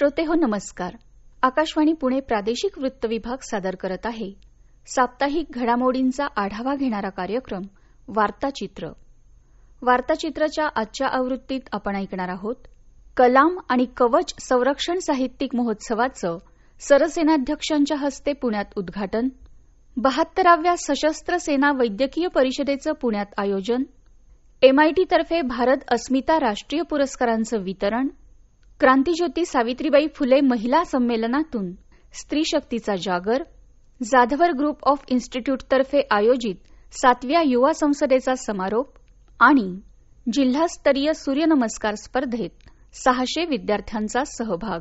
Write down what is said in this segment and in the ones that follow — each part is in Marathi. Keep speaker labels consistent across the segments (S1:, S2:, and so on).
S1: श्रोतेहो नमस्कार. आकाशवाणी पुणे प्रादेशिक वृत्त विभाग सादर करत आहे साप्ताहिक घडामोडींचा आढावा घेणारा कार्यक्रम वार्ताचित्र. वार्ताचित्रच्या आजच्या आवृत्तीत आपण ऐकणार आहोत कलाम आणि कवच संरक्षण साहित्यिक महोत्सवाचं सरसेनाध्यक्षांच्या हस्ते पुण्यात उद्घाटन, 72व्या सशस्त्र सेना वैद्यकीय परिषदेचं पुण्यात आयोजन, MIT तर्फे भारत अस्मिता राष्ट्रीय पुरस्कारांचं वितरण, क्रांतीज्योती सावित्रीबाई फुले महिला संमेलनातून स्त्री शक्तीचा जागर, जाधवर ग्रुप ऑफ इन्स्टिट्यूट तर्फे आयोजित 7व्या युवा संसदेचा समारोप आणि जिल्हास्तरीय सूर्यनमस्कार स्पर्धेत 600 विद्यार्थ्यांचा सहभाग.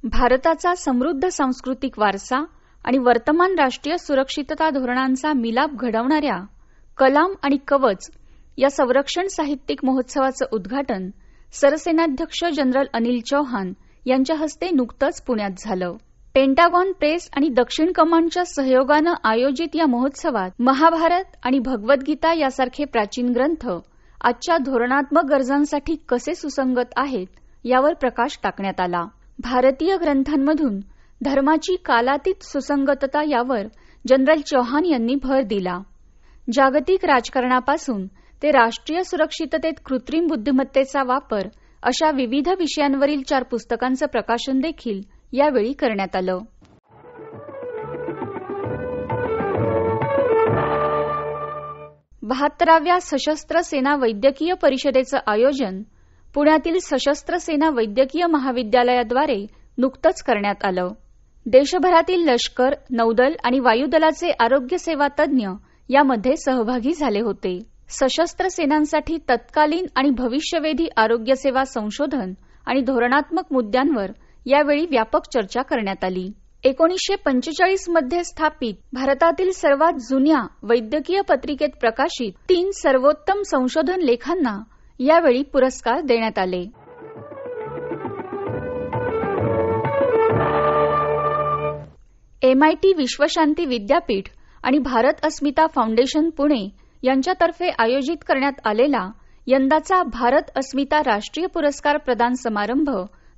S1: भारताचा समृद्ध सांस्कृतिक वारसा आणि वर्तमान राष्ट्रीय सुरक्षितता धोरणांचा मिलाप घडवणाऱ्या कलाम आणि कवच या संरक्षण साहित्यिक महोत्सवाचं उद्घाटन सरसेनाध्यक्ष जनरल अनिल चौहान यांच्या हस्ते नुकतंच पुण्यात झालं. पेंटागॉन प्रेस आणि दक्षिण कमांडच्या सहयोगानं आयोजित या महोत्सवात महाभारत आणि भगवद्गीता यासारखे प्राचीन ग्रंथ आजच्या धोरणात्मक गरजांसाठी कसे सुसंगत आहेत यावर प्रकाश टाकण्यात आला. भारतीय ग्रंथांमधून धर्माची कालातीत सुसंगतता यावर जनरल चौहान यांनी भर दिला. जागतिक राजकारणापासून ते राष्ट्रीय सुरक्षिततेत कृत्रिम बुद्धिमत्तेचा वापर अशा विविध विषयांवरील 4 पुस्तकांचं प्रकाशन देखील यावेळी करण्यात आलं. बहात्तराव्या सशस्त्र सेना वैद्यकीय परिषदेचं आयोजन पुण्यातील सशस्त्र सेना वैद्यकीय महाविद्यालयाद्वारे नुकतंच करण्यात आलं. देशभरातील लष्कर, नौदल आणि वायुदलाचे आरोग्य सेवा तज्ज्ञ यामध्ये सहभागी झाले होते. सशस्त्र सेनांसाठी तत्कालीन आणि भविष्यवेधी आरोग्य सेवा संशोधन आणि धोरणात्मक मुद्द्यांवर यावेळी व्यापक चर्चा करण्यात आली. 1945 मध्ये स्थापित भारतातील सर्वात जुन्या वैद्यकीय पत्रिकेत प्रकाशित 3 सर्वोत्तम संशोधन लेखांना यावेळी पुरस्कार देण्यात आले. MIT विश्वशांती विद्यापीठ आणि भारत अस्मिता फाउंडेशन पुणे यांच्यातर्फे आयोजित करण्यात आलेला यंदाचा भारत अस्मिता राष्ट्रीय पुरस्कार प्रदान समारंभ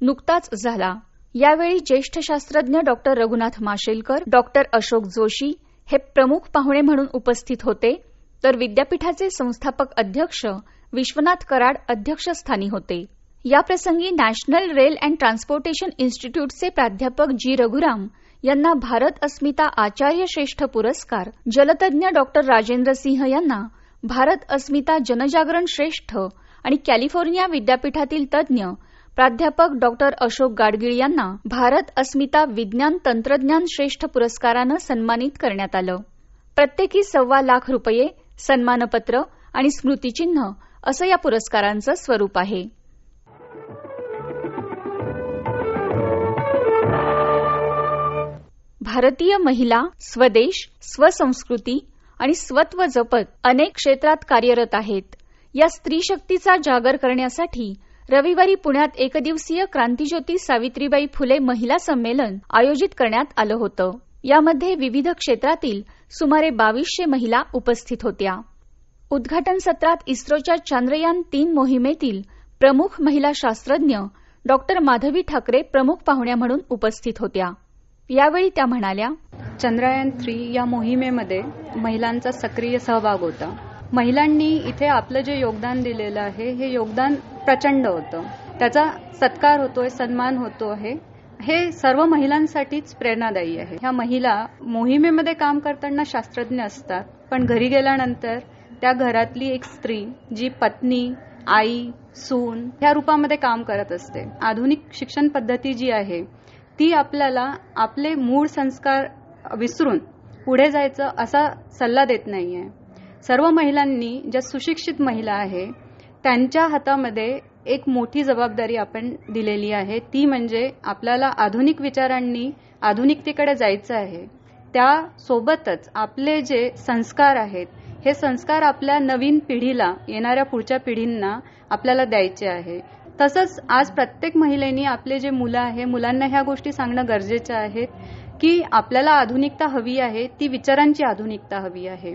S1: नुकताच झाला. यावेळी ज्येष्ठ शास्त्रज्ञ डॉक्टर रघुनाथ माशेलकर, डॉक्टर अशोक जोशी हे प्रमुख पाहुणे म्हणून उपस्थित होते, तर विद्यापीठाचे संस्थापक अध्यक्ष विश्वनाथ कराड अध्यक्षस्थानी होते. याप्रसंगी नॅशनल रेल अँड ट्रान्सपोर्टेशन इन्स्टिट्यूटचे प्राध्यापक जी रघुराम यांना भारत अस्मिता आचार्य श्रेष्ठ पुरस्कार, जलतज्ञ डॉक्टर राजेंद्र सिंह यांना भारत अस्मिता जनजागरण श्रेष्ठ आणि कॅलिफोर्निया विद्यापीठातील तज्ज्ञ प्राध्यापक डॉक्टर अशोक गाडगीळ यांना भारत अस्मिता विज्ञान तंत्रज्ञान श्रेष्ठ पुरस्कारानं सन्मानित करण्यात आलं. प्रत्येकी ₹1.25 लाख, सन्मानपत्र आणि स्मृतिचिन्ह असं या पुरस्कारांचं स्वरूप आहे. भारतीय महिला स्वदेश, स्वसंस्कृती आणि स्वत्व जपत अनेक क्षेत्रात कार्यरत आहेत. या स्त्री शक्तीचा जागर करण्यासाठी रविवारी पुण्यात एकदिवसीय क्रांतीज्योती सावित्रीबाई फुले महिला संमेलन आयोजित करण्यात आलं होतं. यामध्ये विविध क्षेत्रातील सुमारे 2200 महिला उपस्थित होत्या. उद्घाटन सत्रात इस्रोच्या चांद्रयान-3 मोहिमेतील प्रमुख महिला शास्त्रज्ञ डॉक्टर माधवी ठाकरे प्रमुख पाहुण्या म्हणून उपस्थित होत्या. यावेळी त्या म्हणाल्या,
S2: चंद्रयान-3 या मोहिमेमध्ये महिलांचा सक्रिय सहभाग होता. महिलांनी इथे आपलं जे योगदान दिलेलं आहे हे योगदान प्रचंड होतं. त्याचा सत्कार होतोय, सन्मान होतो आहे. हे सर्व महिलांसाठीच प्रेरणादायी आहे. ह्या महिला मोहिमेमध्ये काम करताना शास्त्रज्ञ असतात, पण घरी गेल्यानंतर त्या घरातली एक स्त्री जी पत्नी, आई, सून ह्या रूपामध्ये काम करत असते. आधुनिक शिक्षण पद्धती जी आहे ती आपल्याला आपले मूळ संस्कार विसरून पुढे जायचं असा सल्ला देत नाहीये. सर्व महिलांनी, ज्या सुशिक्षित महिला आहे त्यांच्या हातामध्ये एक मोठी जबाबदारी आपण दिलेली आहे. ती म्हणजे आपल्याला आधुनिक विचारांनी आधुनिकतेकडे जायचं आहे. त्यासोबतच आपले जे संस्कार आहेत हे संस्कार आपल्या नवीन पिढीला, येणाऱ्या पुढच्या पिढींना आपल्याला द्यायचे आहे. तसंच आज प्रत्येक महिलेनी आपले जे मुलं आहे मुलांना ह्या गोष्टी सांगणं गरजेचं आहे की आपल्याला आधुनिकता हवी आहे, ती विचारांची आधुनिकता हवी आहे.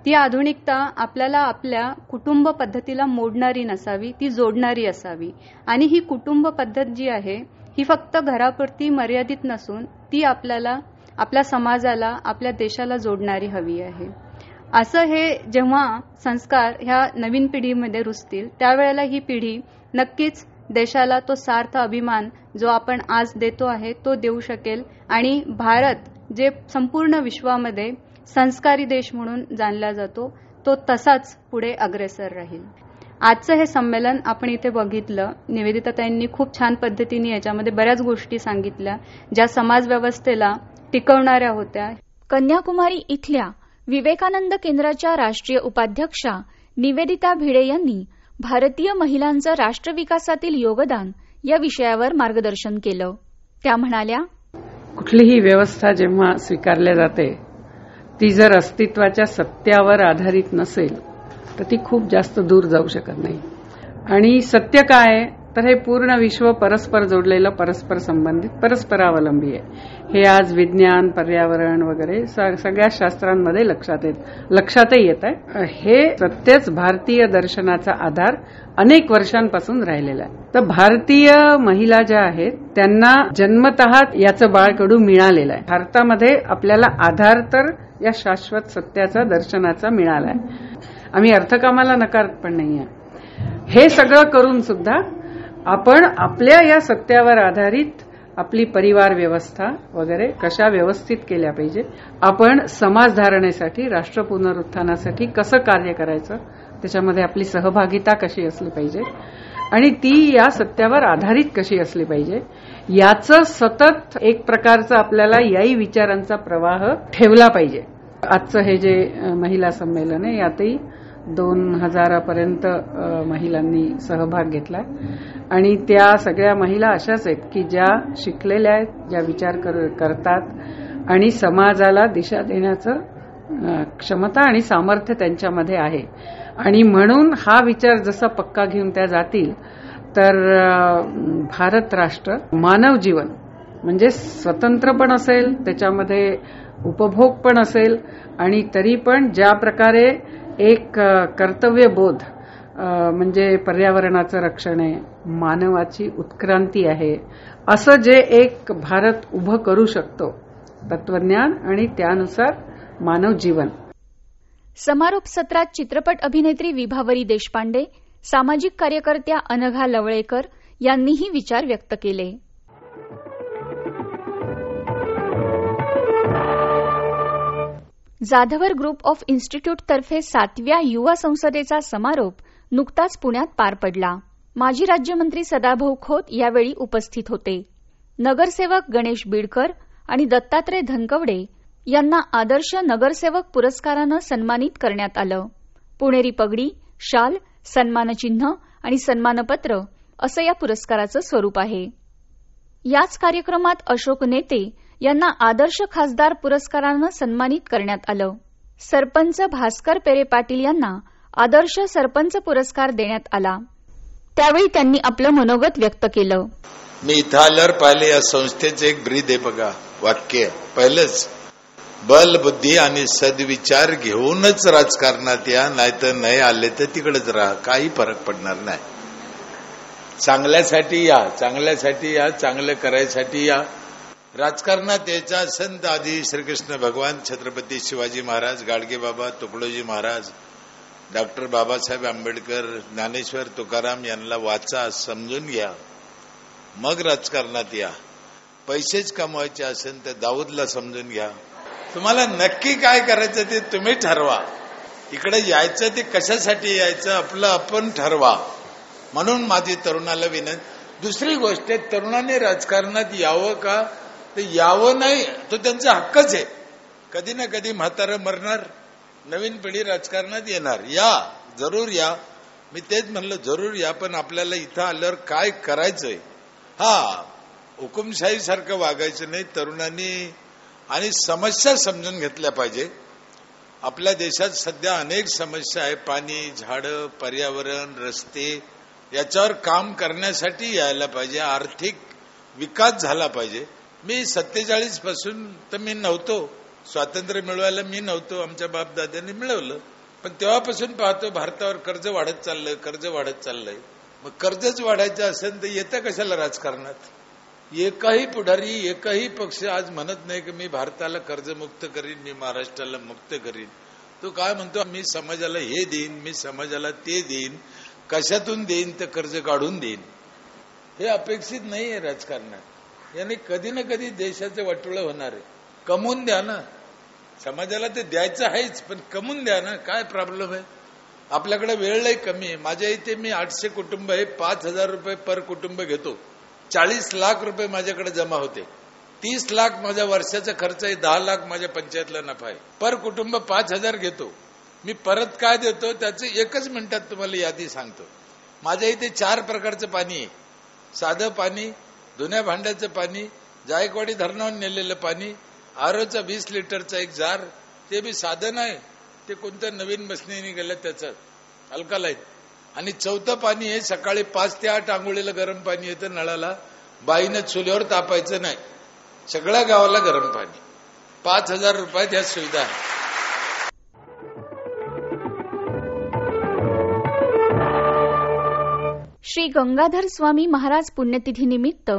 S2: ती आधुनिकता आपल्याला आपल्या कुटुंब पद्धतीला मोडणारी नसावी, ती जोडणारी असावी. आणि ही कुटुंब पद्धत जी आहे ही फक्त घरापुरती मर्यादित नसून ती आपल्याला, आपल्या समाजाला, आपल्या देशाला जोडणारी हवी आहे. असं हे जेव्हा संस्कार ह्या नवीन पिढीमध्ये रुजतील त्यावेळेला ही पिढी नक्कीच देशाला तो सार्थ अभिमान जो आपण आज देतो आहे तो देऊ शकेल आणि भारत जे संपूर्ण विश्वामध्ये संस्कारी देश म्हणून जाणला जातो तो तसाच पुढे अग्रेसर राहील. आजचं हे संमेलन आपण इथे बघितलं. निवेदिताताईंनी खूप छान पद्धतीने याच्यामध्ये बऱ्याच गोष्टी सांगितल्या ज्या समाज व्यवस्थेला टिकवणाऱ्या होत्या.
S1: कन्याकुमारी इथल्या विवेकानंद केंद्राच्या राष्ट्रीय उपाध्यक्षा निवेदिता भिडे यांनी भारतीय महिलांचं राष्ट्रविकासातील योगदान या विषयावर मार्गदर्शन केलं. त्या म्हणाल्या,
S3: कुठलीही व्यवस्था जेव्हा स्वीकारल्या जाते ती जर अस्तित्वाच्या सत्यावर आधारित नसेल तर ती खूप जास्त दूर जाऊ शकत नाही. आणि सत्य काय तर हे पूर्ण विश्व परस्पर जोडलेलं, परस्पर संबंधित, परस्परावलंबी आहे. हे आज विज्ञान, पर्यावरण वगैरे सगळ्या शास्त्रांमध्ये लक्षातही येत आहे. हे सत्यच भारतीय दर्शनाचा आधार अनेक वर्षांपासून राहिलेला आहे. तर भारतीय महिला ज्या आहेत त्यांना जन्मतः याचं बाळकडू मिळालेलं आहे. भारतामध्ये आपल्याला आधार तर या शाश्वत सत्याचा, दर्शनाचा मिळाला आहे. आम्ही अर्थकामाला नकारत पण नाहीये. हे सगळं करून सुद्धा आपण आपल्या या सत्यावर आधारित आपली परिवार व्यवस्था वगैरे कशा व्यवस्थित केल्या पाहिजे, आपण समाज धारणेसाठी, राष्ट्र पुनरुत्थानासाठी कसं कार्य करायचं, त्याच्यामध्ये आपली सहभागिता कशी असली पाहिजे आणि ती या सत्यावर आधारित कशी असली पाहिजे, याचं सतत एक प्रकारचं आपल्याला याही विचारांचा प्रवाह ठेवला पाहिजे. आजचं हे जे महिला संमेलन आहे यातही 2000 पर्यंत महिलांनी सहभाग घेतला आणि त्या सगळ्या महिला अशाच आहेत की ज्या शिकलेल्या आहेत, ज्या विचार करतात आणि समाजाला दिशा देण्याचं क्षमता आणि सामर्थ्य त्यांच्यामध्ये आहे. आणि म्हणून हा विचार जसा पक्का घेऊन त्या जातील तर भारत राष्ट्र मानव जीवन म्हणजे स्वतंत्र पण असेल, त्याच्यामध्ये उपभोग पण असेल आणि तरी पण ज्या प्रकारे एक कर्तव्यबोध म्हणजे पर्यावरणाचं रक्षण आहे, मानवाची उत्क्रांती आहे, असं जे एक भारत उभं करू शकतो, तत्वज्ञान आणि त्यानुसार मानव जीवन.
S1: समारोप सत्रात चित्रपट अभिनेत्री विभावरी देशपांडे, सामाजिक कार्यकर्त्या अनघा लवळेकर यांनीही विचार व्यक्त केले. जाधवर ग्रुप ऑफ इन्स्टिट्यूट तर्फे 7व्या युवा संसदेचा समारोप नुकताच पुण्यात पार पडला. माजी राज्यमंत्री सदाभाऊ खोत यावेळी उपस्थित होते. नगरसेवक गणेश बीडकर आणि दत्तात्रय धनकवडे यांना आदर्श नगरसेवक पुरस्कारानं सन्मानित करण्यात आलं. पुणेरी पगडी, शाल, सन्मानचिन्ह आणि सन्मानपत्र असं या पुरस्काराचं स्वरूप आहे. याच कार्यक्रमात अशोक नेते यांना आदर्श खासदार पुरस्कारानं सन्मानित करण्यात आलं. सरपंच भास्कर पेरे पाटील यांना आदर्श सरपंच पुरस्कार देण्यात आला. त्यावेळी त्यांनी आपलं मनोगत व्यक्त केलं.
S4: मी इथं आल्यावर पाहिले या संस्थेचं एक ब्रीद आहे बघा, वाक्य पहिलंच, बल बुद्धी आणि सद्विचार घेऊनच राजकारणात या, नाहीतर नाही आले तर तिकडेच राहा, काही फरक पडणार नाही. चांगल्यासाठी या, चांगल्यासाठी या, चांगलं करायसाठी या. राजकारणात यायचं असेल तर आधी श्रीकृष्ण भगवान, छत्रपती शिवाजी महाराज, गाडगेबाबा, तुकडोजी महाराज, डॉक्टर बाबासाहेब आंबेडकर, ज्ञानेश्वर तुकाराम यांना वाचा, समजून घ्या, मग राजकारणात या. पैसेच कमवायचे असेल तर दाऊदला समजून घ्या. तुम्हाला नक्की काय करायचं ते तुम्ही ठरवा. इकडे यायचं ते कशासाठी यायचं आपलं आपण ठरवा. म्हणून माझी तरुणाला विनंती. दुसरी गोष्ट, तरुणाने राजकारणात यावं का ते यावं नाही, तो त्यांचा हक्कच आहे. कधी ना कधी म्हातारं मरणार, नवीन पिढी राजकारणात येणार. या, जरूर या. मी तेच म्हणलं जरूर या, पण आपल्याला इथं आल्यावर काय करायचंय, हा हुकुमशाही सारखं वागायचं नाही. तरुणांनी आणि समस्या समजून घेतल्या पाहिजे. आपल्या देशात सध्या अनेक समस्या आहे, पाणी, झाडं, पर्यावरण, रस्ते, याच्यावर काम करण्यासाठी यायला पाहिजे. आर्थिक विकास झाला पाहिजे. मी 47 पासून तर मी नव्हतो, स्वातंत्र्य मिळवायला मी नव्हतो, आमच्या बापदाद्यांनी मिळवलं. पण तेव्हापासून पाहतो भारतावर कर्ज वाढत चाललंय. मग कर्जच वाढायचं असेल तर येतं कशाला राजकारणात? एकही पुढारी, एकही पक्ष आज म्हणत नाही की मी भारताला कर्जमुक्त करीन, मी महाराष्ट्राला मुक्त करीन. तो काय म्हणतो, मी समाजाला हे देईन, मी समाजाला ते देईन. कशातून देईन? तर कर्ज काढून देईन. हे अपेक्षित नाहीये राजकारणात. याने कधी ना कधी देशाचं वाटोळं होणार आहे. कमवून द्या ना, समाजाला ते द्यायचं आहेच, पण कमवून द्या ना. काय प्रॉब्लेम आहे? आपल्याकडे वेळ लई कमी आहे. माझ्या इथे मी 800 कुटुंब आहे, 5,000 रुपये पर कुटुंब घेतो. 40 लाख रुपये माझ्याकडे जमा होते. 30 लाख माझा वर्षाचा खर्च आहे, 10 लाख माझ्या पंचायतला नफा आहे. पर कुटुंब 5,000 घेतो. मी परत काय देतो त्याचं 1 मिनिटात तुम्हाला यादी सांगतो. माझ्या इथे 4 प्रकारचं पाणी आहे. साधं पाणी, धुण्या भांड्याचं पाणी, जायकवाडी धरणावरून नेलेलं पाणी, आरोचा 20 लिटरचा एक जार, ते बी साधं नाही, ते कोणत्या नवीन मशिनी गेल्या त्याचं अल्कालाईन. आणि 4थं पाणी आहे, सकाळी 5 ते 8 आंघोळीला गरम पाणी येतं नळाला. बाईनं चुलीवर तापायचं नाही, सगळ्या गावाला गरम पाणी. 5,000 रुपयात ह्या सुविधा आहे.
S1: श्री गंगाधर स्वामी महाराज पुण्यतिथीनिमित्त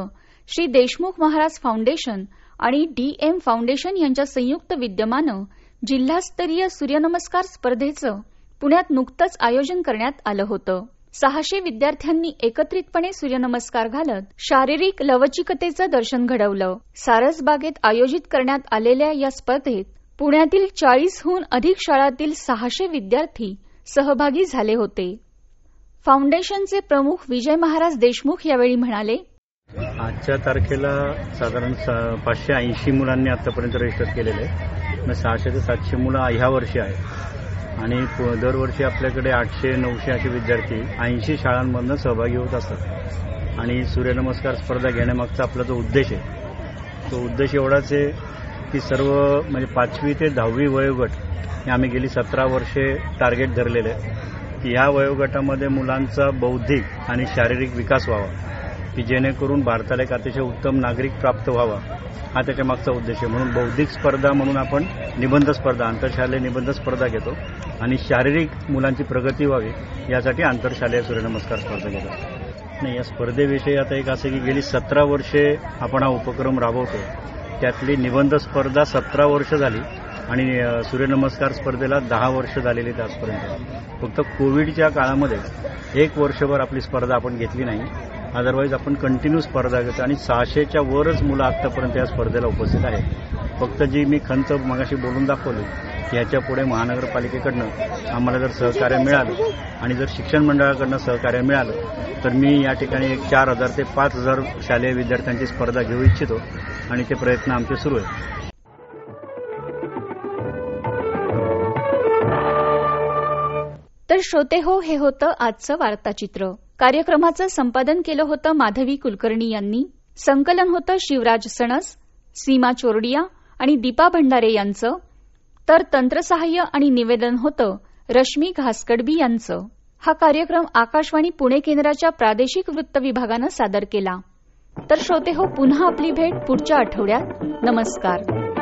S1: श्री देशमुख महाराज फाउंडेशन आणि DM फाउंडेशन यांच्या संयुक्त विद्यमानं जिल्हास्तरीय सूर्यनमस्कार स्पर्धेचं पुण्यात नुकतंच आयोजन करण्यात आलं होतं. 600 विद्यार्थ्यांनी एकत्रितपणे सूर्यनमस्कार घालत शारीरिक लवचिकतेचं दर्शन घडवलं. सारसबागेत आयोजित करण्यात आलेल्या या स्पर्धेत पुण्यातील 40हून अधिक शाळांतील 600 विद्यार्थी सहभागी झाले होते. फाउंडेशनचे प्रमुख विजय महाराज देशमुख यावेळी म्हणाले,
S5: आजच्या तारखेला साधारण 580 मुलांनी आतापर्यंत रजिस्टर केलेले आहे. 600 ते 700 मुलं ह्या वर्षी आहेत आणि दरवर्षी आपल्याकडे 800-900 असे विद्यार्थी 80 शाळांमधून सहभागी होत असतात. आणि सूर्यनमस्कार स्पर्धा घेण्यामागचा आपला जो उद्देश आहे तो उद्देश एवढाच आहे की सर्व म्हणजे 5वी ते 10वी वयोगट हे आम्ही गेली 17 वर्षे टार्गेट धरलेले आहे की ह्या वयोगटामध्ये मुलांचा बौद्धिक आणि शारीरिक विकास व्हावा की जेणेकरून भारताला एक अतिशय उत्तम नागरिक प्राप्त व्हावा, हा त्याच्या मागचा उद्देश आहे. म्हणून बौद्धिक स्पर्धा म्हणून आपण निबंध स्पर्धा, आंतरशालेय निबंध स्पर्धा घेतो आणि शारीरिक मुलांची प्रगती व्हावी यासाठी आंतरशालेय सूर्यनमस्कार स्पर्धा घेतो. नाही, या स्पर्धेविषयी आता एक असं की गेली 17 वर्षे आपण हा उपक्रम राबवतो. त्यातली निबंध स्पर्धा 17 वर्ष झाली आणि सूर्यनमस्कार स्पर्धेला 10 वर्ष झालेली आहेत आजपर्यंत. फक्त कोविडच्या काळामध्ये 1 वर्षभर आपली स्पर्धा आपण घेतली नाही. अदरवाईज आपण कंटिन्यू स्पर्धा घेतो आणि 600च्या वरच मुलं आतापर्यंत या स्पर्धेला उपस्थित आहेत. फक्त जी मी खंत मगाशी बोलून दाखवली की ह्याच्या पुढे महानगरपालिकेकडनं आम्हाला जर सहकार्य मिळालं आणि जर शिक्षण मंडळाकडनं सहकार्य मिळालं तर मी या ठिकाणी एक 4,000 ते 5,000 शालेय विद्यार्थ्यांची स्पर्धा घेऊ इच्छितो आणि ते प्रयत्न आमचे सुरू आहेत.
S1: तर श्रोते हो, हे होतं आजचं वार्ताचित्र. कार्यक्रमाचं संपादन केलं होतं माधवी कुलकर्णी यांनी. संकलन होतं शिवराज सणस, सीमा चोरडिया आणि दीपा भंडारे यांचं. तर तंत्रसहाय्य आणि निवेदन होतं रश्मी घासकडबी यांचं. हा कार्यक्रम आकाशवाणी पुणे केंद्राच्या प्रादेशिक वृत्त विभागानं सादर केला. तर श्रोते हो, पुन्हा आपली भेट पुढच्या आठवड्यात. नमस्कार.